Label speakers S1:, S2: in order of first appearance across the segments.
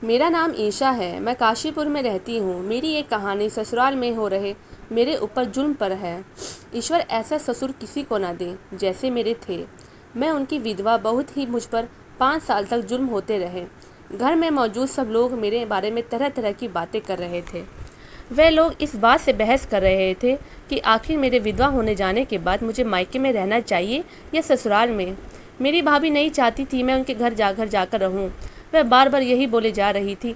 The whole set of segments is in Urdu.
S1: میرا نام عیشا ہے، میں کاشی پور میں رہتی ہوں۔ میری ایک کہانی سسرال میں ہو رہے میرے اوپر ظلم پر ہے۔ ایشور ایسا سسر کسی کو نہ دے جیسے میرے تھے۔ میں ان کی ودوا بہت ہی مجھ پر 5 سال تک ظلم ہوتے رہے۔ گھر میں موجود سب لوگ میرے بارے میں طرح طرح کی باتیں کر رہے تھے۔ وہ لوگ اس بات سے بحث کر رہے تھے کہ آخر میرے ودوا ہونے جانے کے بعد مجھے مائکے میں رہنا چاہیے یا سسرال میں۔ میری بھابھی نہیں چاہتی تھی میں ان کے گھر جا کر رہوں۔ وہ بار بار یہی بولے جا رہی تھی،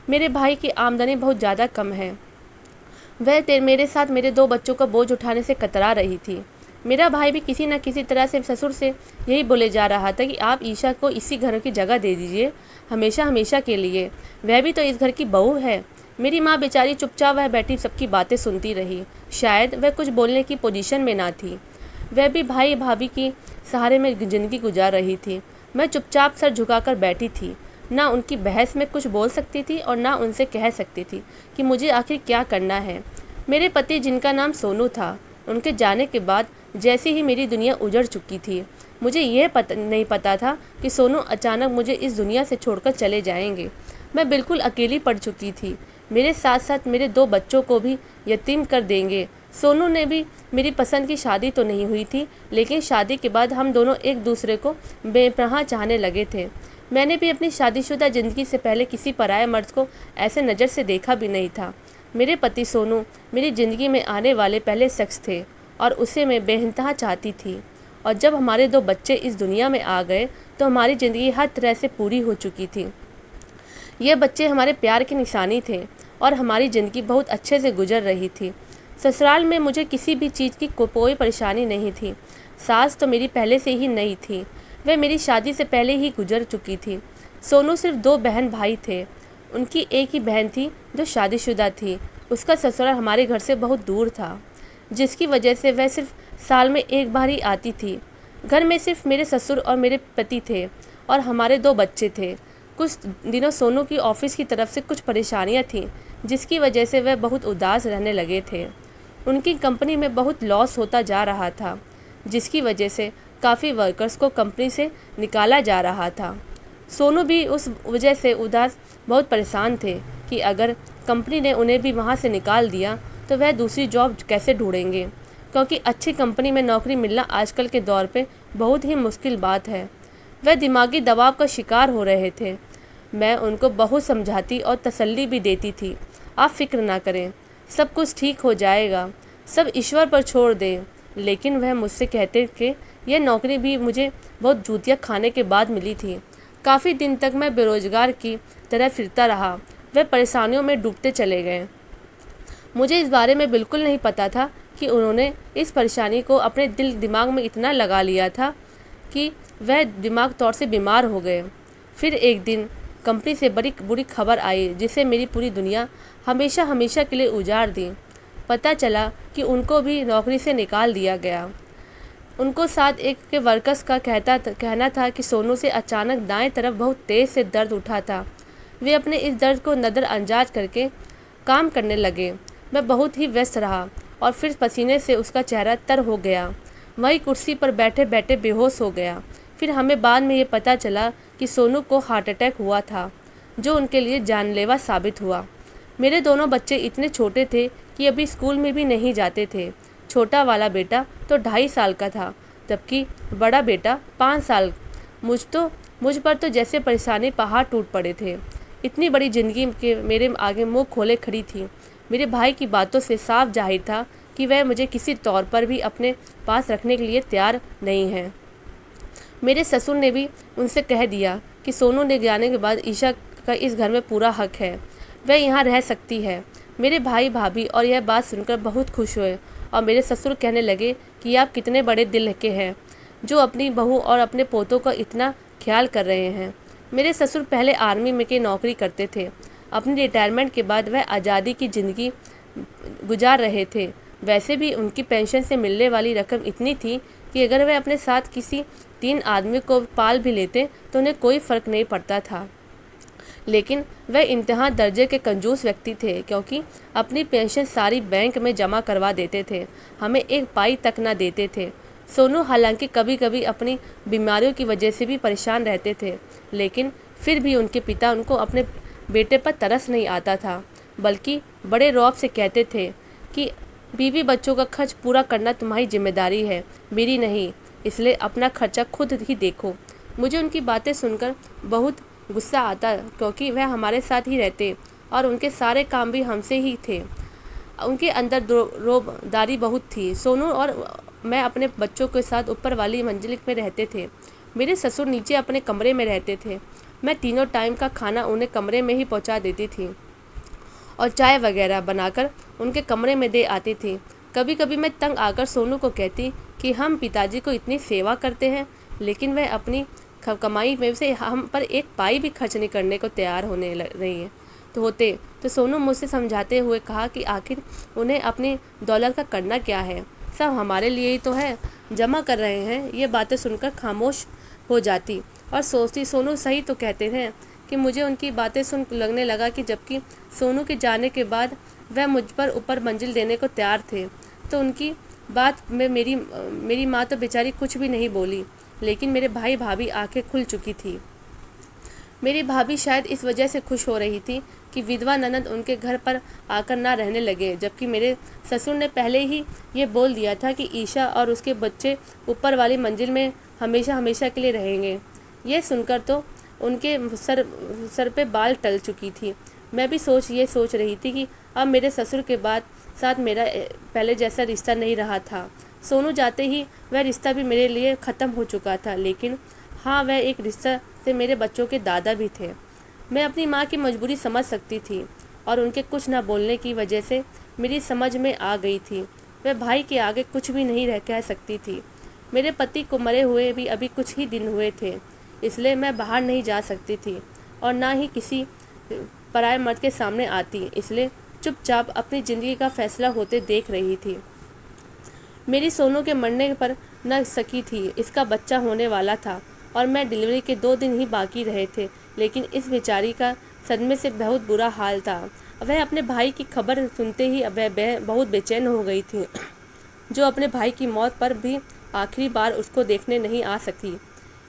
S1: میرے بھائی کی آمدنی بہت زیادہ کم ہے۔ وہ میرے ساتھ میرے 2 بچوں کا بوجھ اٹھانے سے کترا رہی تھی۔ میرا بھائی بھی کسی نہ کسی طرح سے سسر سے یہی بولے جا رہا تھا کہ آپ عیشا کو اسی گھر کی جگہ دے دیجئے ہمیشہ کے لیے، وہ بھی تو اس گھر کی بہو ہے۔ میری ماں بیچاری چپ چاپ وہ بیٹھی سب کی باتیں سنتی رہی۔ شاید وہ کچھ بولنے کی پوزیشن میں نہ تھی۔ وہ بھی بھائی بھابھی کی سہارے میں زندگی گزار رہی تھی۔ میں چپ چاپ سر جھکا کر بیٹھی تھی، نہ ان کی بحث میں کچھ بول سکتی تھی اور نہ ان سے کہہ سکتی تھی کہ مجھے آخر کیا کرنا ہے۔ میرے پتی جن کا نام سونو تھا، ان کے جانے کے بعد جیسے ہی میری دنیا اجڑ چکی تھی۔ مجھے یہ نہیں پتا تھا کہ سونو اچانک مجھے اس دنیا سے چھوڑ کر چلے جائیں گے۔ میں بالکل اکیلی پڑ چکی تھی۔ میرے ساتھ ساتھ میرے 2 بچوں کو بھی یتیم کر دیں گے۔ سونو نے بھی میری پسند کی شادی تو نہیں ہوئی تھی، لیکن شادی کے بعد ہم دونوں ایک دوسرے کو بے پناہ چاہنے لگے تھے۔ میں نے بھی اپنی شادی شدہ زندگی سے پہلے کسی پرائے مرد کو ایسے نظر سے دیکھا بھی نہیں تھا۔ میرے پتی سونو میری زندگی میں آنے والے پہلے شخص تھے اور اسے میں بے انتہا چاہتی تھی، اور جب ہمارے 2 بچے اس دنیا میں آ گئے تو ہماری زندگی ہر طرح سے پوری ہو چکی تھی۔ یہ بچے ہمارے پیار کی نشانی تھے اور ہماری زندگی بہت اچھے سے گزر رہی تھی۔ سسرال میں مجھے کسی بھی چیز کی کوئی پریشانی نہیں تھی۔ ساس تو میری پہلے سے ہی نہیں تھی، وہ میری شادی سے پہلے ہی گزر چکی تھی۔ سونو صرف 2 بہن بھائی تھے۔ ان کی ایک ہی بہن تھی جو شادی شدہ تھی، اس کا سسرال ہمارے گھر سے بہت دور تھا، جس کی وجہ سے وہ صرف سال میں ایک بار ہی آتی تھی۔ گھر میں صرف میرے سسر اور میرے پتی تھے اور ہمارے 2 بچے تھے۔ کچھ دنوں سونو کی آفس کی طرف سے کچھ پریشانیاں تھیں، جس کی وجہ سے وہ بہت اداس رہنے لگے تھے۔ ان کی کمپنی میں بہت لاس ہوتا جا رہا تھا، جس کی وجہ سے کافی ورکرز کو کمپنی سے نکالا جا رہا تھا۔ سونو بھی اس وجہ سے اداس بہت پریشان تھے کہ اگر کمپنی نے انہیں بھی وہاں سے نکال دیا تو وہ دوسری جاب کیسے ڈھونڈیں گے، کیونکہ اچھی کمپنی میں نوکری ملنا آج کل کے دور پہ بہت ہی مشکل بات ہے۔ وہ دماغی دباؤ کا شکار ہو رہے تھے۔ میں ان کو بہت سمجھاتی اور تسلی بھی دیتی تھی، آپ فکر نہ کریں، سب کچھ ٹھیک ہو جائے گا، سب ایشور پر چھوڑ دیں، لیکن وہ مجھ سے کہتے کہ یہ نوکری بھی مجھے بہت جوتیاں کھانے کے بعد ملی تھی۔ کافی دن تک میں بے روزگار کی طرح پھرتا رہا۔ وہ پریشانیوں میں ڈوبتے چلے گئے۔ مجھے اس بارے میں بالکل نہیں پتا تھا کہ انہوں نے اس پریشانی کو اپنے دماغ میں اتنا لگا لیا تھا کہ وہ دماغ طور سے بیمار ہو گئے۔ پھر ایک دن کمپنی سے بری خبر آئی جسے میری پوری دنیا ہمیشہ کے لیے اجاڑ دی۔ پتہ چلا کہ ان کو بھی نوکری سے نکال دیا گیا۔ ان کو ساتھ ایک کے ورکرز کا کہنا تھا کہ سونو سے اچانک دائیں طرف بہت تیز سے درد اٹھا تھا۔ وہ اپنے اس درد کو نظر انداز کر کے کام کرنے لگے۔ میں بہت ہی ویست رہا اور پھر پسینے سے اس کا چہرہ تر ہو گیا، وہیں کرسی پر بیٹھے بیٹھے بے ہوش ہو گیا۔ پھر ہمیں بعد میں یہ پتہ چلا کہ سونو کو ہارٹ اٹیک ہوا تھا، جو ان کے لیے جان لیوا ثابت ہوا۔ میرے دونوں بچے اتنے چھوٹے تھے کہ ابھی اسکول میں بھی نہیں جاتے تھے۔ چھوٹا والا بیٹا تو 2.5 سال کا تھا، جبکہ بڑا بیٹا 5 سال۔ مجھ پر تو جیسے پریشانی پہاڑ ٹوٹ پڑے تھے۔ اتنی بڑی زندگی کے میرے آگے منہ کھولے کھڑی تھی۔ میرے بھائی کی باتوں سے صاف ظاہر تھا کہ وہ مجھے کسی طور پر بھی اپنے پاس رکھنے کے لیے تیار نہیں ہیں۔ میرے سسر نے بھی ان سے کہہ دیا کہ سونو نے جانے کے بعد عیشا کا اس گھر میں پورا حق ہے، وہ یہاں رہ سکتی ہے۔ میرے بھائی بھابھی اور یہ بات سن کر بہت خوش ہوئے اور میرے سسر کہنے لگے کہ آپ کتنے بڑے دل کے ہیں جو اپنی بہو اور اپنے پوتوں کا اتنا خیال کر رہے ہیں۔ میرے سسر پہلے آرمی میں کے نوکری کرتے تھے۔ اپنی ریٹائرمنٹ کے بعد وہ آزادی کی زندگی گزار رہے تھے۔ ویسے بھی ان کی پینشن سے ملنے والی رقم اتنی تھی کہ اگر وہ اپنے ساتھ کسی 3 آدمی کو پال بھی لیتے تو انہیں کوئی فرق نہیں پڑتا تھا، لیکن وہ انتہا درجے کے کنجوس ویکتی تھے، کیونکہ اپنی پینشن ساری بینک میں جمع کروا دیتے تھے، ہمیں ایک پائی تک نہ دیتے تھے۔ سونو حالانکہ کبھی کبھی اپنی بیماریوں کی وجہ سے بھی پریشان رہتے تھے، لیکن پھر بھی ان کے پتا ان کو اپنے بیٹے پر ترس نہیں آتا تھا، بلکہ بڑے رعب سے کہتے تھے کہ بیوی بچوں کا خرچ پورا کرنا تمہاری ذمہ داری ہے، میری نہیں، اس لیے اپنا خرچہ خود ہی دیکھو۔ مجھے ان کی باتیں سن کر بہت غصہ آتا، کیونکہ وہ ہمارے ساتھ ہی رہتے اور ان کے سارے کام بھی ہم سے ہی تھے۔ ان کے اندر روب داری بہت تھی۔ سونو اور میں اپنے بچوں کے ساتھ اوپر والی منزل میں رہتے تھے، میرے سسر نیچے اپنے کمرے میں رہتے تھے۔ میں تینوں ٹائم کا کھانا انہیں کمرے میں ہی پہنچا دیتی تھی اور چائے وغیرہ بنا کر ان کے کمرے میں دے آتی تھی۔ کبھی کبھی میں تنگ آ کر سونو کو کہتی کہ ہم پتا جی کو اتنی سیوا کرتے ہیں، لیکن وہ اپنی کمائی میں سے ہم پر ایک پائی بھی خرچ نہیں کرنے کو تیار ہونے رہی ہیں تو سونو مجھ سے سمجھاتے ہوئے کہا کہ آخر انہیں اپنی دولت کا کرنا کیا ہے، سب ہمارے لیے ہی تو ہے، جمع کر رہے ہیں۔ یہ باتیں سن کر خاموش ہو جاتی اور سوچتی سونو صحیح تو کہتے ہیں، کہ مجھے ان کی باتیں سن لگنے لگا کہ جبکہ سونو کے جانے کے بعد وہ مجھ پر اوپر منزل دینے کو تیار تھے، تو ان کی بات میں میری ماں تو بیچاری کچھ بھی نہیں بولی، لیکن میرے بھائی بھابھی آنکھیں کھل چکی تھی۔ میری بھابھی شاید اس وجہ سے خوش ہو رہی تھی کہ ودھوا نند ان کے گھر پر آ کر نہ رہنے لگے، جبکہ میرے سسر نے پہلے ہی یہ بول دیا تھا کہ عیشا اور اس کے بچے اوپر والی منزل میں ہمیشہ کے لیے رہیں گے۔ یہ سن کر تو ان کے سر پہ بال ٹل چکی تھی۔ میں بھی یہ سوچ رہی تھی کہ اب میرے سسر کے ساتھ میرا پہلے جیسا رشتہ نہیں رہا تھا۔ سونو جاتے ہی وہ رشتہ بھی میرے لیے ختم ہو چکا تھا، لیکن ہاں وہ ایک رشتہ سے میرے بچوں کے دادا بھی تھے۔ میں اپنی ماں کی مجبوری سمجھ سکتی تھی اور ان کے کچھ نہ بولنے کی وجہ سے میری سمجھ میں آ گئی تھی وہ بھائی کے آگے کچھ بھی نہیں کہہ سکتی تھی۔ میرے پتی کو مرے ہوئے بھی ابھی کچھ ہی دن ہوئے تھے، اس لیے میں باہر نہیں جا سکتی تھی اور نہ ہی کسی پرائے مرد کے سامنے آتی، اس لیے چپ چاپ اپنی زندگی کا فیصلہ ہوتے دیکھ رہی تھی۔ میری سونو کے مرنے پر نہ سکی تھی، اس کا بچہ ہونے والا تھا اور میں ڈلیوری کے 2 دن ہی باقی رہے تھے، لیکن اس بیچاری کا صدمے سے بہت برا حال تھا۔ وہ اپنے بھائی کی خبر سنتے ہی بہت بے چین ہو گئی تھی، جو اپنے بھائی کی موت پر بھی آخری بار اس کو دیکھنے نہیں آ سکی۔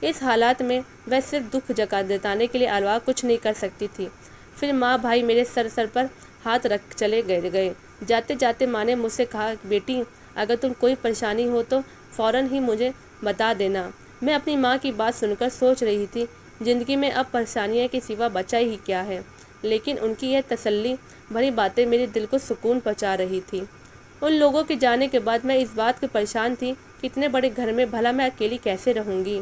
S1: اس حالات میں وہ صرف دکھ جتانے کے لیے علاوہ کچھ نہیں کر سکتی تھی۔ پھر ماں بھائی میرے سر پر ہاتھ رکھ چلے گئے۔ جاتے جاتے ماں نے مجھ سے کہا، بیٹی اگر تم کوئی پریشانی ہو تو فوراً ہی مجھے بتا دینا۔ میں اپنی ماں کی بات سن کر سوچ رہی تھی زندگی میں اب پریشانیوں کے سوا بچا ہی کیا ہے، لیکن ان کی یہ تسلی بھری باتیں میرے دل کو سکون پہنچا رہی تھی۔ ان لوگوں کے جانے کے بعد میں اس بات کی پریشان تھی کہ اتنے بڑے گھر میں بھلا میں اکیلی کیسے رہوں گی۔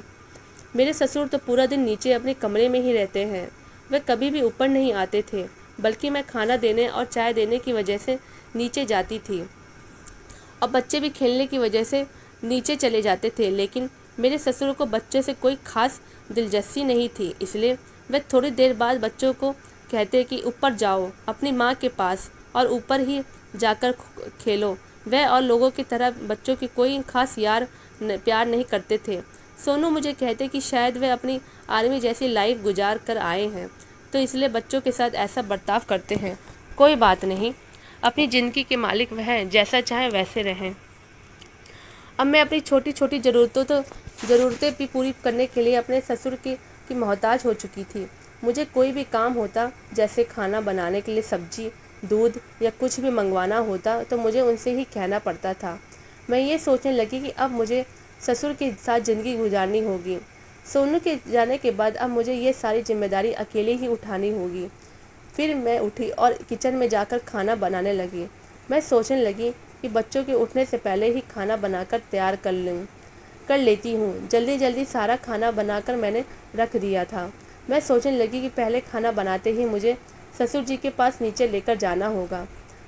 S1: میرے سسر تو پورا دن نیچے اپنے کمرے میں ہی رہتے ہیں، وہ کبھی بھی اوپر نہیں آتے تھے، بلکہ میں کھانا دینے اور چائے دینے کی وجہ سے نیچے جاتی تھی اور بچے بھی کھیلنے کی وجہ سے نیچے چلے جاتے تھے، لیکن میرے سسر کو بچے سے کوئی خاص دلچسپی نہیں تھی، اس لیے وہ تھوڑی دیر بعد بچوں کو کہتے کہ اوپر جاؤ اپنی ماں کے پاس اور اوپر ہی جا کر کھیلو۔ وہ اور لوگوں کی طرح بچوں کی کوئی خاص پیار نہیں کرتے تھے۔ سونو مجھے کہتے کہ شاید وہ اپنی آرمی جیسی لائف گزار کر آئے ہیں تو اس لیے بچوں کے ساتھ ایسا برتاؤ کرتے ہیں۔ کوئی بات نہیں، اپنی زندگی کے مالک وہ ہیں، جیسا چاہیں ویسے رہیں۔ اب میں اپنی چھوٹی چھوٹی ضرورتیں بھی پوری کرنے کے لیے اپنے سسر کی محتاج ہو چکی تھی۔ مجھے کوئی بھی کام ہوتا، جیسے کھانا بنانے کے لیے سبزی، دودھ یا کچھ بھی منگوانا ہوتا تو مجھے ان سے ہی کہنا پڑتا تھا۔ میں یہ سوچنے لگی کہ اب مجھے سسر کے ساتھ زندگی گزارنی ہوگی۔ سونو کے جانے کے بعد اب مجھے یہ ساری ذمہ داری اکیلے ہی اٹھانی ہوگی۔ پھر میں اٹھی اور کچن میں جا کر کھانا بنانے لگی۔ میں سوچنے لگی کہ بچوں کے اٹھنے سے پہلے ہی کھانا بنا کر تیار کر لیتی ہوں۔ جلدی سارا کھانا بنا کر میں نے رکھ دیا تھا۔ میں سوچنے لگی کہ پہلے کھانا بناتے ہی مجھے سسر جی کے پاس نیچے لے کر جانا ہوگا۔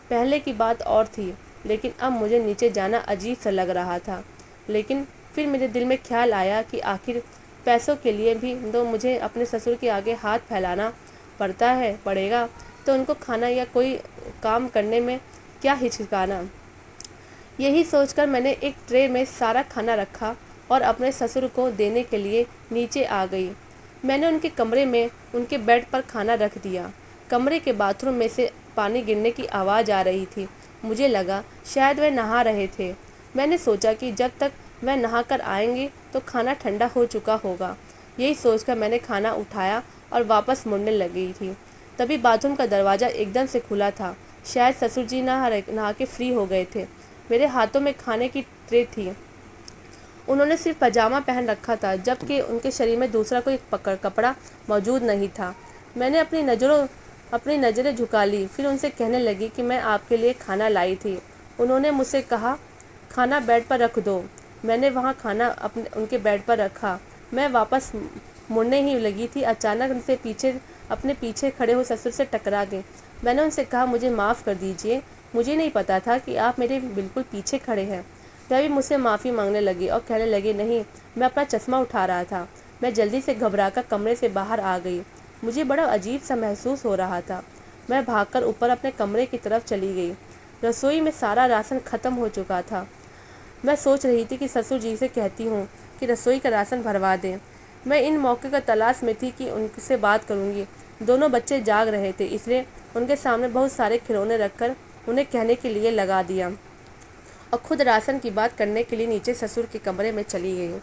S1: پہلے کی بات اور تھی، لیکن اب مجھے نیچے جانا عجیب سا لگ رہا تھا۔ لیکن پھر میرے دل میں خیال آیا کہ آخر پیسوں کے لیے بھی تو مجھے اپنے سسر کے آگے ہاتھ پھیلانا پڑے گا، تو ان کو کھانا یا کوئی کام کرنے میں کیا ہچکچانا۔ یہی سوچ کر میں نے ایک ٹرے میں سارا کھانا رکھا اور اپنے سسر کو دینے کے لیے نیچے آ گئی۔ میں نے ان کے کمرے میں ان کے بیڈ پر کھانا رکھ دیا۔ کمرے کے باتھ روم میں سے پانی گرنے کی آواز آ رہی تھی۔ مجھے لگا شاید وہ نہا رہے تھے۔ میں نے سوچا کہ جب تک وہ نہا کر آئیں گے تو کھانا ٹھنڈا ہو چکا ہوگا۔ یہی سوچ کر میں نے کھانا اٹھایا اور واپس مڑنے لگی تھی۔ تبھی باتھ روم کا دروازہ ایک دم سے کھلا تھا۔ شاید سسر جی نہا کے فری ہو گئے تھے۔ میرے ہاتھوں میں کھانے کی ٹرے تھی۔ انہوں نے صرف پاجامہ پہن رکھا تھا، جبکہ ان کے شریر میں دوسرا کوئی کپڑا موجود نہیں تھا۔ میں نے اپنی نظریں جھکا لی، پھر ان سے کہنے لگی کہ میں آپ کے لیے کھانا لائی تھی۔ انہوں نے مجھ سے کہا، کھانا بیڈ پر رکھ دو۔ میں نے وہاں کھانا ان کے بیڈ پر رکھا۔ میں واپس مڑنے ہی لگی تھی، اچانک ان سے اپنے پیچھے کھڑے ہوئے سسر سے ٹکرا گئی۔ میں نے ان سے کہا، مجھے معاف کر دیجیے، مجھے نہیں پتا تھا کہ آپ میرے بالکل پیچھے کھڑے ہیں۔ وہ بھی مجھ سے معافی مانگنے لگی اور کہنے لگی، نہیں، میں اپنا چشمہ اٹھا رہا تھا۔ میں جلدی سے گھبرا کر کمرے سے باہر آ گئی۔ مجھے بڑا عجیب سا محسوس ہو رہا تھا۔ میں بھاگ کر اوپر اپنے کمرے کی طرف چلی گئی۔ رسوئی میں سارا راشن ختم ہو چکا تھا۔ میں سوچ رہی تھی کہ سسر جی سے کہتی ہوں کہ رسوئی کا راشن بھروا دیں۔ میں ان موقع کا تلاش میں تھی کہ ان سے بات کروں گی۔ دونوں بچے جاگ رہے تھے، اس لیے ان کے سامنے بہت سارے کھلونے رکھ کر انہیں کہنے کے لیے لگا دیا اور خود راشن کی بات کرنے کے لیے نیچے سسر کے کمرے میں چلی گئی۔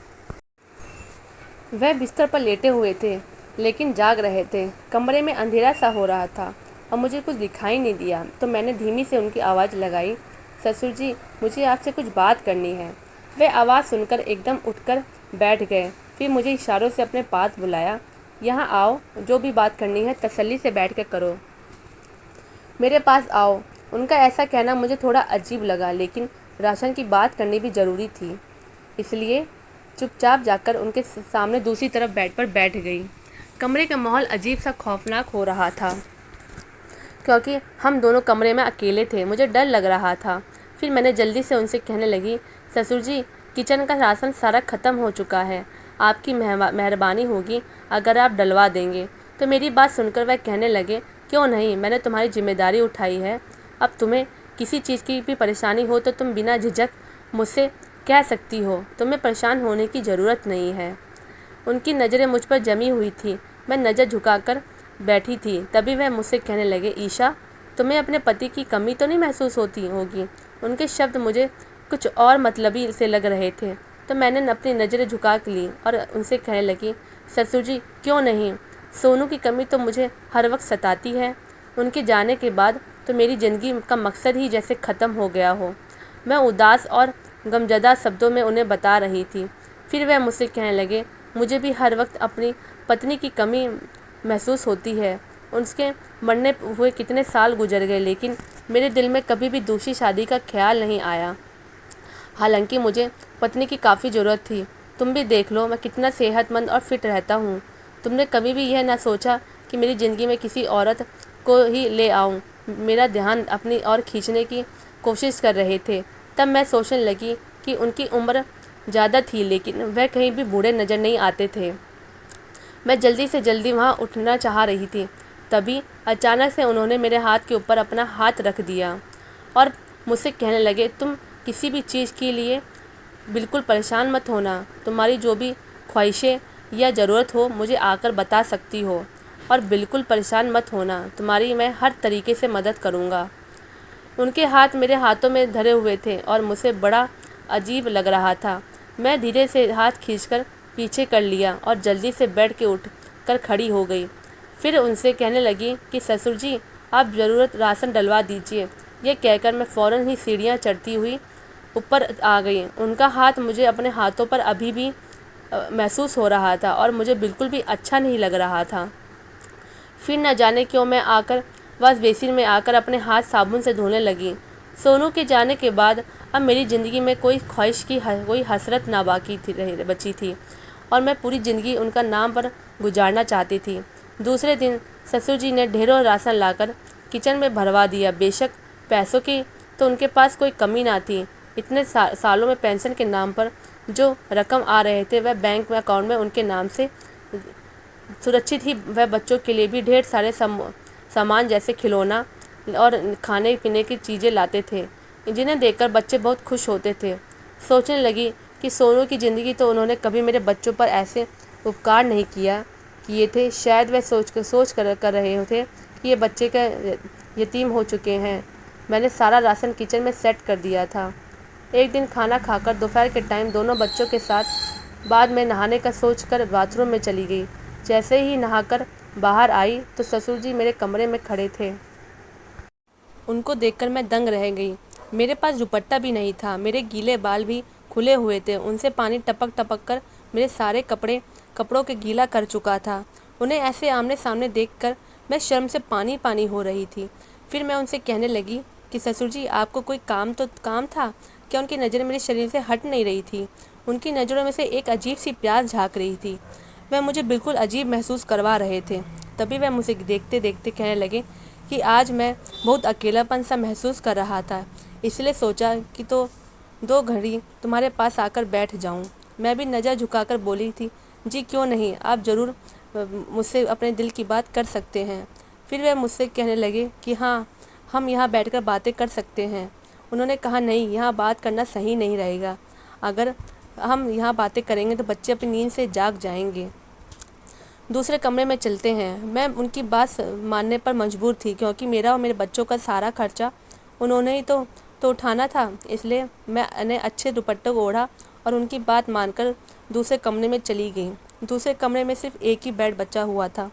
S1: وہ بستر پر لیٹے ہوئے تھے لیکن جاگ رہے تھے۔ کمرے میں اندھیرا سا ہو رہا تھا اور مجھے کچھ دکھائی نہیں دیا، تو میں نے دھیمی سے ان کی آواز لگائی، سسر جی، مجھے آپ سے کچھ بات کرنی ہے۔ وہ آواز سن کر ایک دم اٹھ کر بیٹھ گئے، پھر مجھے اشاروں سے اپنے پاس بلایا، یہاں آؤ، جو بھی بات کرنی ہے تسلی سے بیٹھ کے کرو، میرے پاس آؤ۔ ان کا ایسا کہنا مجھے تھوڑا عجیب لگا، لیکن راشن کی بات کرنی بھی ضروری تھی، اس لیے چپ چاپ جا کر ان کے سامنے دوسری طرف بیڈ پر بیٹھ گئی۔ کمرے کا ماحول عجیب سا خوفناک ہو رہا تھا، کیونکہ ہم دونوں کمرے میں اکیلے تھے۔ مجھے ڈر لگ رہا تھا۔ پھر میں نے جلدی سے ان سے کہنے لگی، سسر جی، کچن کا راشن سارا ختم ہو چکا ہے، آپ کی مہربانی ہوگی اگر آپ ڈلوا دیں گے۔ تو میری بات سن کر وہ کہنے لگے، کیوں نہیں، میں نے تمہاری ذمہ داری اٹھائی ہے، اب تمہیں کسی چیز کی بھی پریشانی ہو تو تم بنا جھجک مجھ سے کہہ سکتی ہو، تمہیں پریشان ہونے کی ضرورت نہیں ہے۔ ان کی نظریں مجھ پر جمی ہوئی تھیں، میں نظر جھکا کر بیٹھی تھی۔ تبھی وہ مجھ سے کہنے لگے، عائشہ، تمہیں اپنے پتی کی کمی تو نہیں محسوس ہوتی ہوگی؟ ان کے شبد مجھے کچھ اور مطلبی سے لگ رہے تھے، تو میں نے اپنی نظریں جھکا لی اور ان سے کہنے لگی، سسر جی، کیوں نہیں، سونو کی کمی تو مجھے ہر وقت ستاتی ہے۔ ان کے جانے کے بعد تو میری زندگی کا مقصد ہی جیسے ختم ہو گیا ہو۔ میں اداس اور غمزدہ شبدوں میں انہیں بتا رہی تھی۔ پھر وہ مجھ سے کہنے لگے، مجھے بھی ہر وقت اپنی پتنی کی کمی محسوس ہوتی ہے۔ اس کے مرنے ہوئے کتنے سال گزر گئے، لیکن میرے دل میں کبھی بھی دوسری شادی کا خیال نہیں آیا، حالانکہ مجھے پتنی کی کافی ضرورت تھی۔ تم بھی دیکھ لو میں کتنا صحت مند اور فٹ رہتا ہوں۔ تم نے کبھی بھی یہ نہ سوچا کہ میری زندگی میں کسی عورت کو ہی لے آؤں۔ میرا دھیان اپنی اور کھینچنے کی کوشش کر رہے تھے۔ تب میں سوچنے لگی کہ ان کی عمر زیادہ تھی، لیکن وہ کہیں بھی بوڑھے نظر نہیں آتے تھے۔ میں جلدی وہاں اٹھنا چاہ رہی تھی، تبھی اچانک سے انہوں نے میرے ہاتھ کے اوپر اپنا ہاتھ رکھ دیا اور مجھ سے کہنے لگے، تم کسی بھی چیز کے لیے بالکل پریشان مت ہونا، تمہاری جو بھی خواہشیں یا ضرورت ہو مجھے آ کر بتا سکتی ہو، اور بالکل پریشان مت ہونا، تمہاری میں ہر طریقے سے مدد کروں گا۔ ان کے ہاتھ میرے ہاتھوں میں دھرے ہوئے تھے اور مجھے بڑا عجیب لگ رہا تھا۔ میں دھیرے سے ہاتھ کھینچ کر پیچھے کر لیا اور جلدی سے بیٹھ کے اٹھ کر کھڑی ہو گئی۔ پھر ان سے کہنے لگی کہ سسر جی، آپ ضرورت راشن ڈلوا دیجیے۔ یہ کہہ کر میں فوراً ہی سیڑھیاں چڑھتی ہوئی اوپر آ گئی۔ ان کا ہاتھ مجھے اپنے ہاتھوں پر ابھی بھی محسوس ہو رہا تھا اور مجھے بالکل بھی اچھا نہیں لگ رہا تھا۔ پھر نہ جانے کیوں میں آ کر واش بیسن میں آ کر اپنے ہاتھ صابن سے دھونے لگی۔ سونو کے جانے کے بعد اب میری زندگی میں کوئی خواہش کی کوئی حسرت نہ بچی تھی اور میں پوری زندگی ان کا نام پر گزارنا چاہتی تھی۔ دوسرے دن سسر جی نے ڈھیروں راشن لا کر کچن میں بھروا دیا۔ بے شک پیسوں کی تو ان کے پاس کوئی کمی نہ تھی۔ اتنے سالوں میں پینشن کے نام پر جو رقم آ رہے تھے وہ بینک میں اکاؤنٹ میں ان کے نام سے سرکشت ہی۔ وہ بچوں کے لیے بھی ڈھیر سارے سامان جیسے کھلونا اور کھانے پینے کی چیزیں لاتے تھے، جنہیں دیکھ کر بچے بہت خوش ہوتے تھے۔ سوچنے لگی کہ سونو کی زندگی تو انہوں نے کبھی میرے بچوں پر ایسے اپکار نہیں کیے تھے، شاید وہ سوچ کر رہے تھے کہ یہ بچے کا یتیم ہو چکے ہیں۔ میں نے سارا راشن کچن میں سیٹ کر دیا تھا۔ ایک دن کھانا کھا کر دوپہر کے ٹائم دونوں بچوں کے ساتھ بعد میں نہانے کا سوچ کر باتھ روم میں چلی گئی۔ جیسے ہی نہا کر باہر آئی تو سسر جی میرے کمرے میں کھڑے تھے۔ ان کو دیکھ کر میں دنگ رہ گئی۔ میرے پاس دوپٹہ بھی نہیں تھا، میرے گیلے بال بھی کھلے ہوئے تھے، ان سے پانی ٹپک ٹپک کر میرے سارے کپڑوں کے گیلا کر چکا تھا۔ انہیں ایسے آمنے سامنے دیکھ کر میں شرم سے پانی پانی ہو رہی تھی۔ پھر میں ان سے کہنے لگی کہ سسر جی آپ کو کوئی کام تھا کیا؟ ان کی نظریں میرے شریر سے ہٹ نہیں رہی تھی، ان کی نظروں میں سے ایک عجیب سی پیاس جھانک رہی تھی، وہ مجھے بالکل عجیب محسوس کروا رہے تھے۔ تبھی وہ مجھے دیکھتے دیکھتے کہنے لگے کہ آج میں بہت اکیلا پن سا محسوس کر رہا تھا، اس لیے سوچا کہ تو 2 گھڑی تمہارے پاس آ کر بیٹھ جاؤں۔ میں بھی نظر جھکا کر بولی تھی جی کیوں نہیں، آپ ضرور مجھ سے اپنے دل کی بات کر سکتے ہیں۔ پھر وہ مجھ سے کہنے لگے کہ ہاں ہم یہاں بیٹھ کر باتیں کر سکتے ہیں۔ انہوں نے کہا نہیں، یہاں بات کرنا صحیح نہیں رہے گا، اگر ہم یہاں باتیں کریں گے تو بچے اپنی نیند سے جاگ جائیں گے، دوسرے کمرے میں چلتے ہیں۔ میں ان کی بات ماننے پر مجبور تھی کیونکہ میرا اور میرے بچوں کا سارا خرچہ انہوں نے ہی تو اٹھانا تھا، اس لیے میں نے اچھے دوپٹے کو اوڑھا اور ان کی بات مان کر دوسرے کمرے میں چلی گئی۔ دوسرے کمرے میں صرف ایک ہی بیڈ بچا ہوا تھا،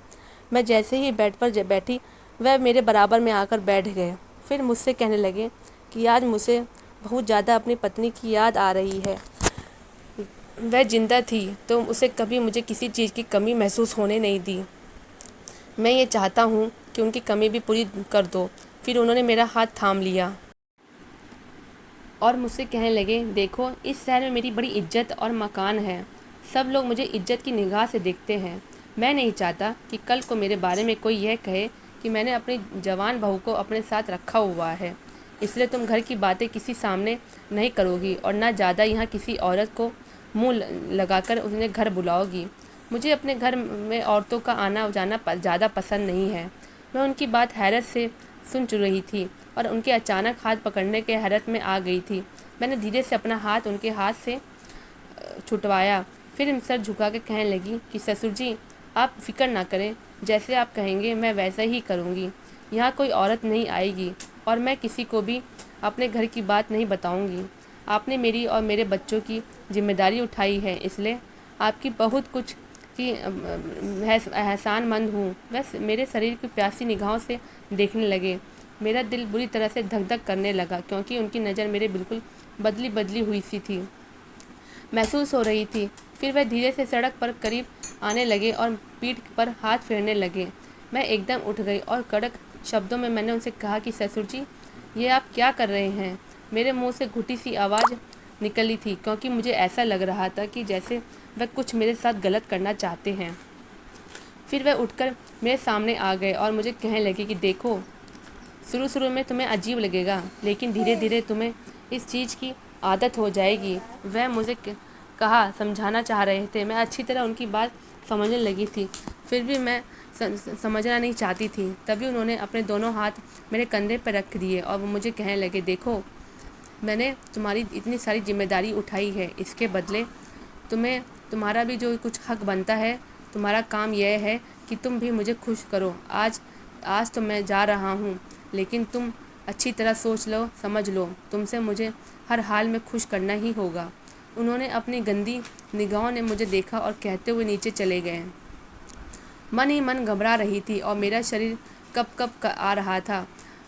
S1: میں جیسے ہی بیڈ پر بیٹھی وہ میرے برابر میں آ کر بیٹھ گئے۔ پھر مجھ سے کہنے لگے کہ آج مجھے بہت زیادہ اپنی پتنی کی یاد آ رہی ہے، وہ زندہ تھی تو اسے کبھی مجھے کسی چیز کی کمی محسوس ہونے نہیں دی، میں یہ چاہتا ہوں کہ ان کی کمی بھی پوری کر دو۔ پھر انہوں نے میرا ہاتھ تھام لیا اور مجھ سے کہنے لگے دیکھو اس شہر میں میری بڑی عزت اور مکان ہے، سب لوگ مجھے عزت کی نگاہ سے دیکھتے ہیں، میں نہیں چاہتا کہ کل کو میرے بارے میں کوئی یہ کہے کہ میں نے اپنی جوان بہو کو اپنے ساتھ رکھا ہوا ہے، اس لیے تم گھر کی باتیں کسی سامنے نہیں کرو گی اور نہ زیادہ یہاں کسی عورت کو منہ لگا کر انہیں گھر بلاؤ گی۔ مجھے اپنے گھر میں عورتوں کا آنا جانا زیادہ پسند نہیں ہے۔ میں ان کی بات حیرت سے سن رہی تھی اور ان کے اچانک ہاتھ پکڑنے کے حیرت میں آ گئی تھی۔ میں نے دھیرے سے اپنا ہاتھ ان کے ہاتھ سے چھٹوایا، پھر سر جھکا کے کہنے لگی کہ سسر جی آپ فکر نہ کریں، جیسے آپ کہیں گے میں ویسا ہی کروں گی، یہاں کوئی عورت نہیں آئے گی اور میں کسی کو بھی اپنے گھر کی بات نہیں بتاؤں گی۔ آپ نے میری اور میرے بچوں کی ذمہ داری اٹھائی ہے، اس لیے آپ کی بہت کچھ کی احسان مند ہوں۔ بس میرے شریر کی پیاسی نگاہوں سے دیکھنے لگے، میرا دل بری طرح سے دھک دھک کرنے لگا کیونکہ ان کی نظر میرے بالکل بدلی ہوئی سی تھی محسوس ہو رہی تھی۔ پھر وہ دھیرے سے سڑک پر قریب آنے لگے اور پیٹھ پر ہاتھ پھیرنے لگے۔ میں ایک دم اٹھ گئی اور کڑک شبدوں میں نے ان سے کہا کہ سسر جی یہ آپ کیا کر رہے ہیں؟ میرے منہ سے گھٹی سی آواز نکلی تھی کیونکہ مجھے ایسا لگ رہا تھا کہ جیسے وہ کچھ میرے ساتھ غلط کرنا چاہتے ہیں۔ پھر وہ اٹھ کر میرے سامنے آ گئے اور مجھے کہنے لگے کہ دیکھو شروع میں تمہیں عجیب لگے گا لیکن دھیرے دھیرے تمہیں اس چیز کی عادت ہو جائے گی۔ وہ مجھے کہا سمجھانا چاہ رہے تھے، میں اچھی طرح ان کی بات سمجھنے لگی تھی، پھر بھی میں سمجھنا نہیں چاہتی تھی۔ تبھی انہوں نے اپنے دونوں ہاتھ میرے کندھے پر رکھ دیے اور وہ مجھے کہنے لگے دیکھو میں نے تمہاری اتنی ساری ذمہ داری اٹھائی ہے، اس کے بدلے تمہارا بھی جو کچھ حق بنتا ہے، تمہارا کام یہ ہے کہ تم بھی مجھے خوش کرو۔ آج تو میں جا رہا ہوں لیکن تم اچھی طرح سوچ لو، سمجھ لو، تم سے مجھے ہر حال میں خوش کرنا ہی ہوگا۔ انہوں نے اپنی گندی نگاہوں نے مجھے دیکھا اور کہتے ہوئے نیچے چلے گئے۔ من ہی من گھبرا رہی تھی اور میرا شریر کپ کپ آ رہا تھا۔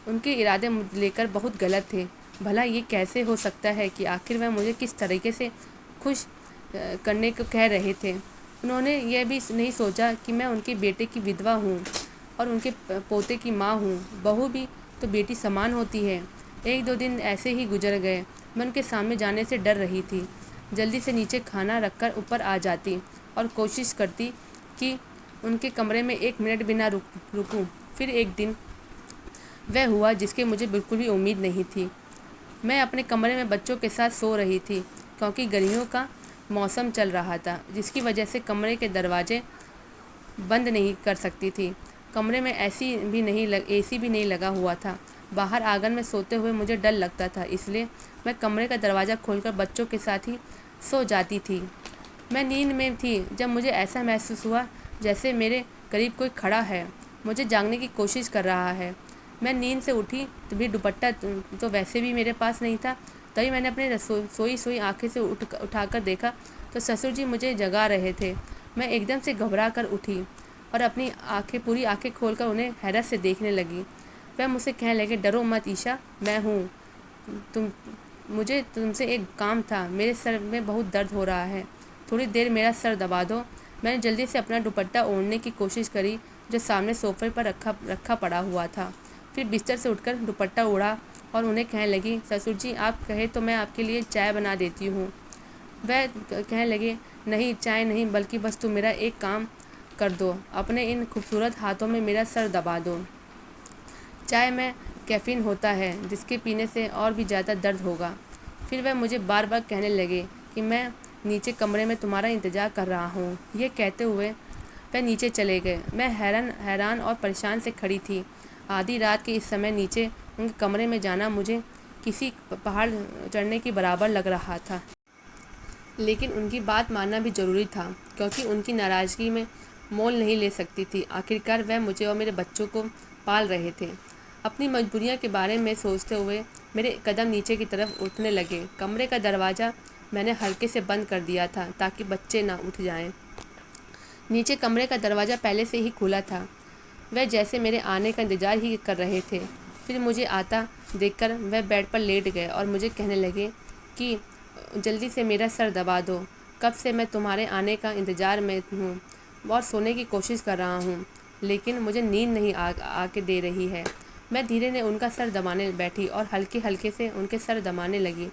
S1: ان کے ارادے مجھے لے کر بہت غلط تھے، بھلا یہ کیسے ہو سکتا ہے کہ آخر وہ مجھے کس طریقے سے خوش کرنے کو کہہ رہے تھے؟ انہوں نے یہ بھی نہیں سوچا کہ میں ان کے بیٹے کی ودوا ہوں اور ان کے پوتے کی ماں ہوں، بہو بھی تو بیٹی سمان ہوتی ہے۔ 1-2 دن ایسے ہی گزر گئے، میں ان کے سامنے جانے سے ڈر رہی تھی، جلدی سے نیچے کھانا رکھ کر اوپر آ جاتی اور کوشش کرتی کہ ان کے کمرے میں 1 منٹ بھی نہ رکوں۔ پھر ایک دن وہ ہوا جس کے مجھے بالکل بھی امید نہیں تھی۔ میں اپنے کمرے میں بچوں کے ساتھ سو رہی تھی کیونکہ گرمیوں کا موسم چل رہا تھا جس کی وجہ سے کمرے کے دروازے بند نہیں کر سکتی تھی۔ کمرے میں اے سی بھی نہیں لگا ہوا تھا، باہر آنگن میں سوتے ہوئے مجھے ڈر لگتا تھا، اس لیے میں کمرے کا دروازہ کھول کر بچوں کے ساتھ ہی سو جاتی تھی۔ میں نیند میں تھی جب مجھے ایسا محسوس ہوا جیسے میرے قریب کوئی کھڑا ہے، مجھے جاگنے کی کوشش کر رہا ہے۔ میں نیند سے اٹھی تو بھی دوپٹہ تو ویسے بھی میرے پاس نہیں تھا، تبھی میں نے اپنے سوئی آنکھیں سے اٹھا کر دیکھا تو سسر جی مجھے جگا رہے تھے۔ میں ایک دم سے گھبرا کر اٹھی، اور اپنی پوری آنکھیں کھول کر انہیں حیرت سے دیکھنے لگی۔ وہ مجھ سے کہنے لگے، ڈرو مت عیشا، میں ہوں۔ مجھے تم سے ایک کام تھا، میرے سر میں بہت درد ہو رہا ہے، تھوڑی دیر میرا سر دبا دو۔ میں نے جلدی سے اپنا دوپٹہ اوڑھنے کی کوشش کری جو سامنے صوفے پر رکھا پڑا ہوا تھا، پھر بستر سے اٹھ کر دوپٹہ اوڑھا اور انہیں کہنے لگی، سسر جی آپ کہے تو میں آپ کے لیے چائے بنا دیتی ہوں۔ وہ کہنے لگے، نہیں چائے نہیں، بلکہ بس تم میرا ایک کام کر دو، اپنے ان خوبصورت ہاتھوں میں میرا سر دبا دو۔ چائے میں کیفین ہوتا ہے جس کے پینے سے اور بھی زیادہ درد ہوگا۔ پھر وہ مجھے بار بار کہنے لگے کہ میں نیچے کمرے میں تمہارا انتظار کر رہا ہوں۔ یہ کہتے ہوئے وہ نیچے چلے گئے۔ میں حیران اور پریشان سے کھڑی تھی۔ آدھی رات کے اس سمے نیچے ان کے کمرے میں جانا مجھے کسی پہاڑ چڑھنے کے برابر لگ رہا تھا۔ لیکن ان کی بات ماننا بھی ضروری تھا کیونکہ ان کی ناراضگی میں مول نہیں لے سکتی تھی۔ آخرکار وہ مجھے اور میرے بچوں کو پال رہے تھے۔ اپنی مجبوریوں کے بارے میں سوچتے ہوئے میرے قدم نیچے کی طرف اٹھنے لگے۔ کمرے کا دروازہ میں نے ہلکے سے بند کر دیا تھا تاکہ بچے نہ اٹھ جائیں۔ نیچے کمرے کا دروازہ پہلے سے ہی کھلا تھا۔ وہ جیسے میرے آنے کا انتظار ہی کر رہے تھے۔ پھر مجھے آتا دیکھ کر وہ بیڈ پر لیٹ گئے اور مجھے کہنے لگے کہ جلدی سے میرا سر دبا دو، کب سے میں تمہارے آنے کا انتظار میں ہوں اور سونے کی کوشش کر رہا ہوں، لیکن مجھے نیند نہیں آ کے دے رہی ہے۔ میں دھیرے سے ان کا سر دبانے بیٹھی اور ہلکے ہلکے سے ان کے سر دبانے لگی۔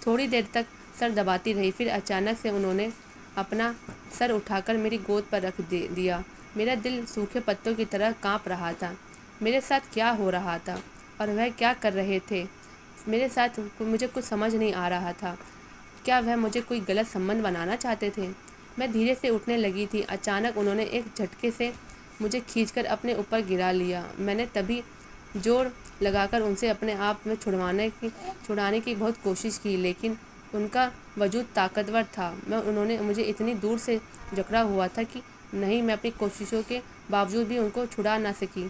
S1: تھوڑی دیر تک سر دباتی رہی، پھر اچانک سے انہوں نے اپنا سر اٹھا کر میری گود پر رکھ دیا۔ میرا دل سوکھے پتوں کی طرح کانپ رہا تھا۔ میرے ساتھ کیا ہو رہا تھا اور وہ کیا کر رہے تھے میرے ساتھ، مجھے کچھ سمجھ نہیں آ رہا تھا۔ کیا وہ مجھے کوئی غلط سمبندھ بنانا چاہتے تھے؟ میں دھیرے سے اٹھنے لگی تھی، اچانک انہوں نے ایک جھٹکے سے مجھے کھینچ کر اپنے اوپر گرا لیا۔ میں نے تبھی زور لگا کر ان سے اپنے آپ میں چھڑانے کی بہت کوشش کی، لیکن ان کا وجود طاقتور تھا۔ انہوں نے مجھے اتنی دور سے جکڑا ہوا تھا کہ نہیں، میں اپنی کوششوں کے باوجود بھی ان کو چھڑا نہ سکی۔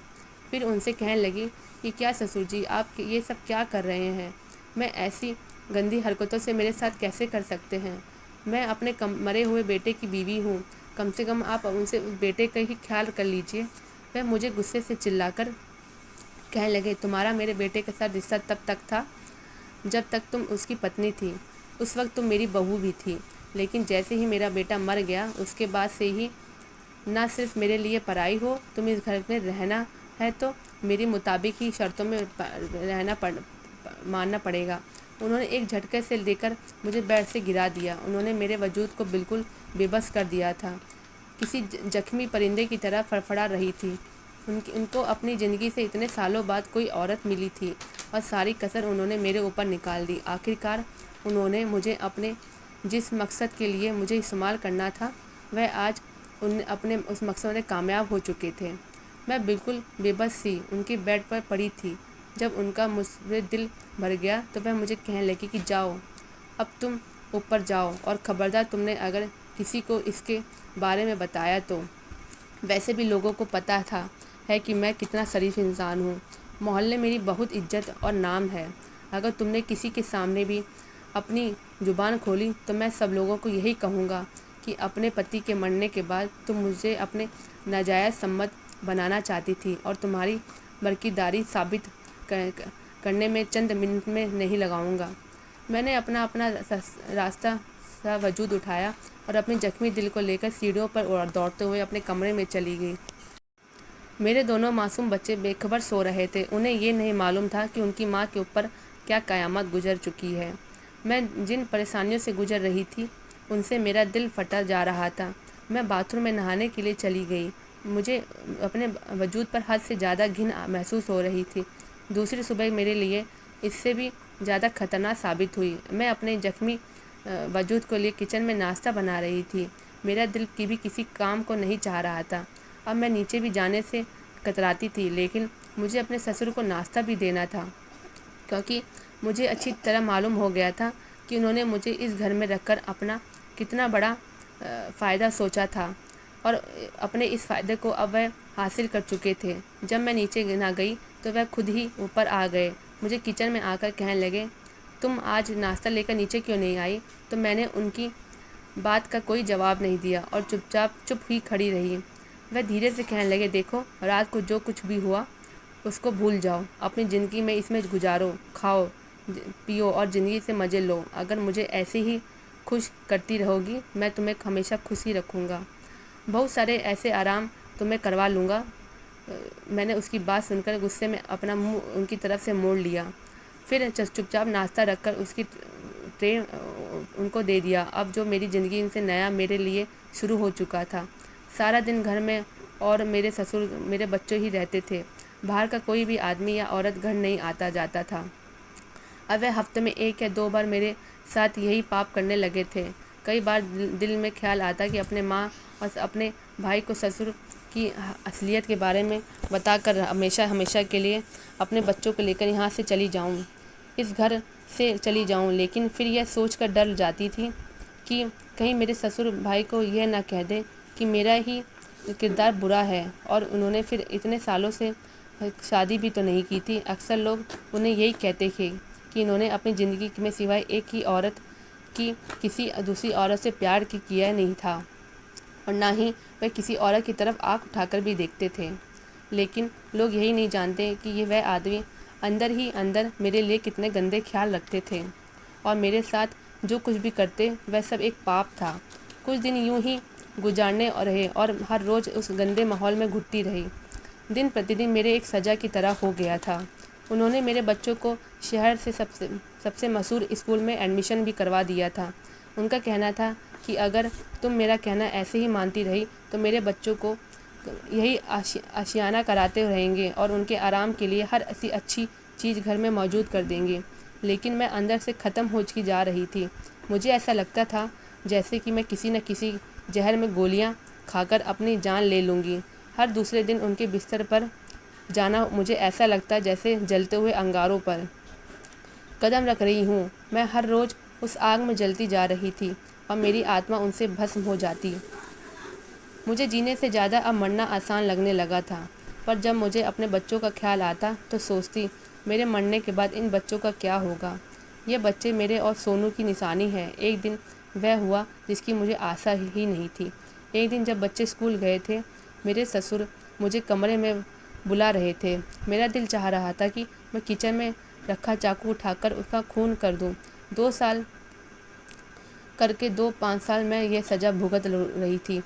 S1: پھر ان سے کہنے لگی کہ کیا سسر جی آپ یہ سب کیا کر رہے ہیں؟ میں ایسی گندی حرکتوں سے میرے ساتھ کیسے کر سکتے ہیں؟ میں اپنے مرے ہوئے بیٹے کی بیوی ہوں، کم سے کم آپ ان سے بیٹے کا ہی خیال کر لیجئے۔ وہ مجھے غصے سے چلا کر کہنے لگے، تمہارا میرے بیٹے کے ساتھ رشتہ تب تک تھا جب تک تم اس کی پتنی تھی، اس وقت تم میری بہو بھی تھی، لیکن جیسے ہی میرا بیٹا مر گیا اس کے بعد سے ہی نہ صرف میرے لیے پرائی ہو، تم اس گھر میں رہنا ہے تو میری مطابق ہی شرطوں میں ماننا پڑے گا۔ انہوں نے ایک جھٹکے سے لے کر مجھے بیڈ سے گرا دیا۔ انہوں نے میرے وجود کو بالکل بے بس کر دیا تھا، کسی زخمی پرندے کی طرح فڑفڑا رہی تھی۔ ان کو اپنی زندگی سے اتنے سالوں بعد کوئی عورت ملی تھی اور ساری کسر انہوں نے میرے اوپر نکال دی۔ آخرکار انہوں نے مجھے اپنے جس مقصد کے لیے مجھے استعمال کرنا تھا، وہ آج اپنے اس مقصد میں کامیاب ہو چکے تھے۔ میں بالکل بے بس سی ان کی بیڈ پر پڑی تھی۔ جب ان کا مجھ سے دل بھر گیا تو وہ مجھے کہنے لگی کہ جاؤ، اب تم اوپر جاؤ اور خبردار تم نے اگر کسی کو اس کے بارے میں بتایا تو۔ ویسے بھی لوگوں کو پتہ ہے کہ میں کتنا شریف انسان ہوں، محلے میری بہت عزت اور نام ہے۔ اگر تم نے کسی کے سامنے بھی اپنی زبان کھولی تو میں سب لوگوں کو یہی کہوں گا کہ اپنے پتی کے مرنے کے بعد تم مجھے اپنے ناجائز سمت بنانا چاہتی تھی اور تمہاری برقیداری ثابت کرنے میں چند منٹ میں نہیں لگاؤں گا۔ میں نے اپنا راستہ سا وجود اٹھایا اور اپنے زخمی دل کو لے کر سیڑھیوں پر دوڑتے ہوئے اپنے کمرے میں چلی گئی۔ میرے دونوں معصوم بچے بے خبر سو رہے تھے، انہیں یہ نہیں معلوم تھا کہ ان کی ماں کے اوپر کیا قیامت گزر چکی ہے۔ میں جن پریشانیوں سے گزر رہی تھی ان سے میرا دل پھٹا جا رہا تھا۔ میں باتھ روم میں نہانے کے لیے چلی گئی۔ مجھے اپنے وجود پر حد سے زیادہ گھن محسوس ہو رہی تھی۔ دوسری صبح میرے لیے اس سے بھی زیادہ خطرناک ثابت ہوئی۔ میں اپنے زخمی وجود کے لیے کچن میں ناشتہ بنا رہی تھی۔ میرا دل بھی کسی کام کو نہیں چاہ رہا تھا۔ اب میں نیچے بھی جانے سے کتراتی تھی، لیکن مجھے اپنے سسر کو ناشتہ بھی دینا تھا کیونکہ مجھے اچھی طرح معلوم ہو گیا تھا کہ انہوں نے مجھے اس گھر میں رکھ کر اپنا کتنا بڑا فائدہ سوچا تھا اور اپنے اس فائدے کو اب وہ حاصل کر چکے تھے۔ جب میں نیچے نہ گئی تو وہ خود ہی اوپر آ گئے، مجھے کچن میں آ کر کہنے لگے، تم آج ناشتہ لے کر نیچے کیوں نہیں آئی؟ تو میں نے ان کی بات کا کوئی جواب نہیں دیا اور چپ ہی کھڑی رہی۔ وہ دھیرے سے کہنے لگے، دیکھو رات کو جو کچھ بھی ہوا اس کو بھول جاؤ، اپنی زندگی میں اس میں گزارو، کھاؤ پیو اور زندگی سے مزے لو، اگر مجھے ایسے ہی خوش کرتی رہو گی میں تمہیں ہمیشہ خوش ہی رکھوں گا، بہت سارے ایسے آرام تمہیں کروا لوں گا۔ میں نے اس کی بات سن کر غصے میں اپنا منہ ان کی طرف سے موڑ لیا، پھر چپ چاپ ناشتہ رکھ کر اس کی ٹرے ان کو دے دیا۔ اب جو میری زندگی ان سے نیا میرے لیے شروع ہو چکا تھا۔ سارا دن گھر میں اور میرے سسر میرے بچے ہی رہتے تھے، باہر کا کوئی بھی آدمی یا عورت گھر نہیں آتا جاتا تھا۔ اب وہ ہفتے میں 1 یا 2 بار میرے ساتھ یہی پاپ کرنے لگے تھے۔ کئی بار دل میں خیال آتا کہ اپنے ماں اور اپنے بھائی کو سسر کی اصلیت کے بارے میں بتا کر ہمیشہ ہمیشہ کے لیے اپنے بچوں کو لے کر یہاں سے چلی جاؤں، اس گھر سے چلی جاؤں، لیکن پھر یہ سوچ کر ڈر جاتی تھی کہ کہیں میرے سسر بھائی کو یہ نہ کہہ دیں کہ میرا ہی کردار برا ہے اور انہوں نے پھر اتنے سالوں سے شادی بھی تو نہیں کی تھی۔ اکثر لوگ انہیں یہی کہتے تھے کہ انہوں نے اپنی زندگی میں سوائے ایک ہی عورت کی کسی دوسری عورت سے پیار کیا نہیں تھا، اور نہ ہی وہ کسی عورت کی طرف آنکھ اٹھا کر بھی دیکھتے تھے، لیکن لوگ یہی نہیں جانتے کہ یہ وہ آدمی اندر ہی اندر میرے لیے کتنے گندے خیال رکھتے تھے، اور میرے ساتھ جو کچھ بھی کرتے وہ سب ایک پاپ تھا۔ کچھ دن یوں ہی گزارنے رہے اور ہر روز اس گندے ماحول میں گھٹتی رہی۔ دن پرتی دن میرے ایک سزا کی طرح ہو گیا تھا۔ انہوں نے میرے بچوں کو شہر سے سب سے مشہور اسکول میں ایڈمیشن بھی کروا دیا تھا۔ ان کا کہنا تھا کہ اگر تم میرا کہنا ایسے ہی مانتی رہی تو میرے بچوں کو یہی آشیانہ کراتے رہیں گے اور ان کے آرام کے لیے ہر اچھی چیز گھر میں موجود کر دیں گے، لیکن میں اندر سے ختم ہو چکی جا رہی تھی۔ مجھے ایسا لگتا تھا جیسے کہ میں کسی نہ کسی زہر میں گولیاں کھا کر اپنی جان لے لوں گی۔ ہر دوسرے دن ان کے بستر پر جانا مجھے ایسا لگتا جیسے جلتے ہوئے انگاروں پر قدم رکھ رہی ہوں۔ میں ہر روز اس آگ میں جلتی جا رہی تھی اور میری آتما ان سے بھسم ہو جاتی۔ مجھے جینے سے زیادہ اب مرنا آسان لگنے لگا تھا، پر جب مجھے اپنے بچوں کا خیال آتا تو سوچتی میرے مرنے کے بعد ان بچوں کا کیا ہوگا۔ یہ بچے میرے اور سونو کی نشانی ہے۔ ایک دن وہ ہوا جس کی مجھے آشا ہی نہیں تھی۔ ایک دن جب بچے اسکول گئے تھے، میرے سسر مجھے کمرے میں بلا رہے تھے۔ میرا دل چاہ رہا تھا کہ میں کچن میں رکھا چاقو اٹھا کر اس کا خون کر دوں۔ 2 سال کر کے 5 سال میں یہ سزا بھگت رہی تھی،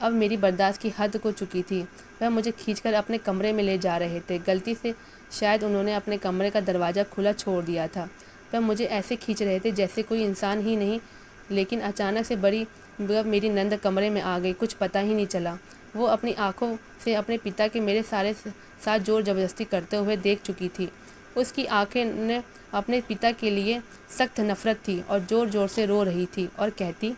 S1: اب میری برداشت کی حد کو چکی تھی۔ وہ مجھے کھینچ کر اپنے کمرے میں لے جا رہے تھے۔ غلطی سے شاید انہوں نے اپنے کمرے کا دروازہ کھلا چھوڑ دیا تھا۔ وہ مجھے ایسے کھینچ رہے تھے جیسے کوئی انسان ہی نہیں، لیکن اچانک سے میری نند کمرے میں آ گئی، کچھ پتہ ہی نہیں چلا۔ وہ اپنی آنکھوں سے اپنے پتا کے میرے ساتھ زور زبردستی کرتے ہوئے دیکھ چکی تھی۔ اس کی آنکھیں نے اپنے پتا کے لیے سخت نفرت تھی اور زور زور سے رو رہی تھی اور کہتی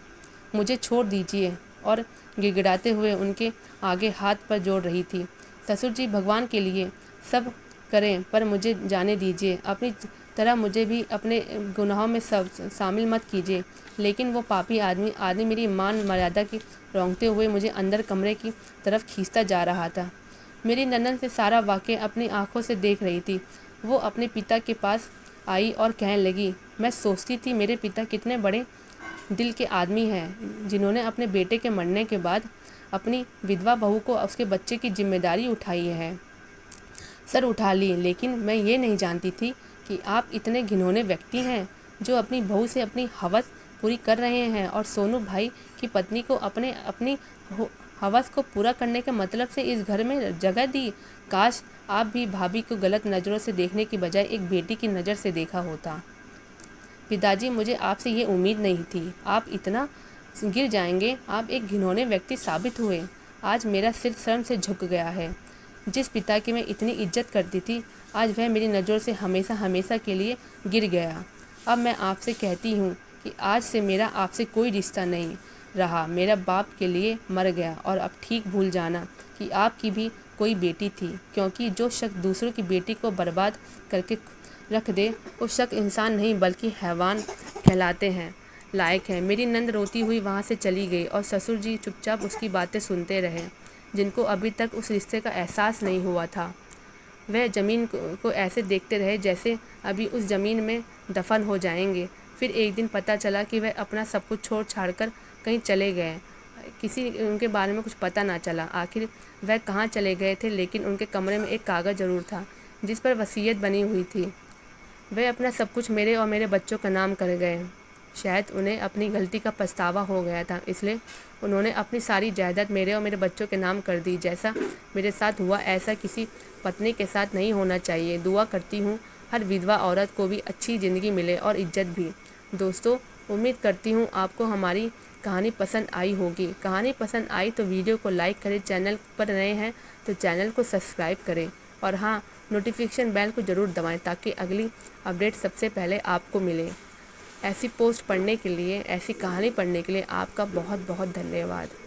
S1: مجھے چھوڑ دیجیے، اور گڑگڑاتے ہوئے ان کے آگے ہاتھ پر جوڑ رہی تھی۔ سسر جی، بھگوان کے لیے سب کریں پر مجھے جانے دیجیے، اپنی طرح مجھے بھی اپنے گناہوں میں شامل مت کیجیے۔ لیکن وہ پاپی آدمی میری مان مریادہ کی رونگتے ہوئے مجھے اندر کمرے کی طرف کھینچتا جا رہا تھا۔ میری نند سے سارا واقعہ اپنی آنکھوں سے دیکھ رہی تھی۔ وہ اپنے پتا کے پاس آئی اور کہنے لگی، میں سوچتی تھی میرے پتا کتنے بڑے دل کے آدمی ہیں، جنہوں نے اپنے بیٹے کے مرنے کے بعد اپنی ودھوا بہو کو اس کے بچے کی ذمہ داری اٹھائی ہے، سر اٹھا لی، لیکن میں یہ نہیں جانتی تھی کہ آپ اتنے گھنونے ویکتی ہیں جو اپنی بہو سے اپنی ہوس پوری کر رہے ہیں اور سونو بھائی کی پتنی کو اپنی ہوس کو پورا کرنے کے مطلب سے اس گھر میں جگہ دی۔ کاش آپ بھی بھابھی کو غلط نظروں سے دیکھنے کی بجائے ایک بیٹی کی نظر سے دیکھا ہوتا۔ پتا جی، مجھے آپ سے یہ امید نہیں تھی، آپ اتنا گر جائیں گے، آپ ایک گھنونے ویکتی ثابت ہوئے۔ آج میرا سر شرم سے جھک گیا ہے۔ جس پتا کی میں اتنی عزت کرتی تھی، آج وہ میری نظروں سے ہمیشہ ہمیشہ کے لیے گر گیا۔ اب میں آپ سے کہتی ہوں کہ آج سے میرا آپ سے کوئی رشتہ نہیں رہا۔ میرا باپ کے لیے مر گیا، اور اب ٹھیک بھول جانا کہ آپ کی بھی کوئی بیٹی تھی، کیونکہ جو شخص دوسروں کی بیٹی کو برباد کر کے رکھ دے، وہ شخص انسان نہیں بلکہ حیوان کہلاتے ہیں لائق ہے۔ میری نند روتی ہوئی وہاں سے چلی گئی اور سسر جی چپ چاپ اس کی باتیں سنتے رہے، جن کو ابھی تک اس رشتے کا احساس نہیں ہوا تھا۔ وہ زمین کو ایسے دیکھتے رہے جیسے ابھی اس زمین میں دفن ہو جائیں گے۔ پھر ایک دن پتہ چلا کہ وہ اپنا سب کچھ چھوڑ چھاڑ کر کہیں چلے گئے۔ کسی ان کے بارے میں کچھ پتہ نہ چلا۔ آخر وہ کہاں چلے گئے تھے، لیکن ان کے کمرے میں ایک کاغذ ضرور تھا جس پر وصیت بنی ہوئی تھی۔ وہ اپنا سب کچھ میرے اور میرے بچوں کا نام کر گئے۔ شاید انہیں اپنی غلطی کا پچھتاوا ہو گیا تھا، اس لیے انہوں نے اپنی ساری جائیداد میرے اور میرے بچوں کے نام کر دی۔ جیسا میرے ساتھ ہوا ایسا کسی پتنی کے ساتھ نہیں ہونا چاہیے۔ دعا کرتی ہوں ہر ودھوا عورت کو بھی اچھی زندگی ملے اور عزت بھی۔ دوستو، امید کرتی ہوں آپ کو ہماری کہانی پسند آئی ہوگی۔ کہانی پسند آئی تو ویڈیو کو لائک کریں، چینل پر نئے ہیں تو چینل کو سبسکرائب کریں، اور ہاں، نوٹیفیکیشن بیل کو ضرور دبائیں تاکہ اگلی اپڈیٹ سب سے پہلے آپ کو ملے۔ ایسی پوسٹ پڑھنے کے لیے، ایسی کہانی پڑھنے کے لیے آپ کا بہت بہت دھنیہ واد۔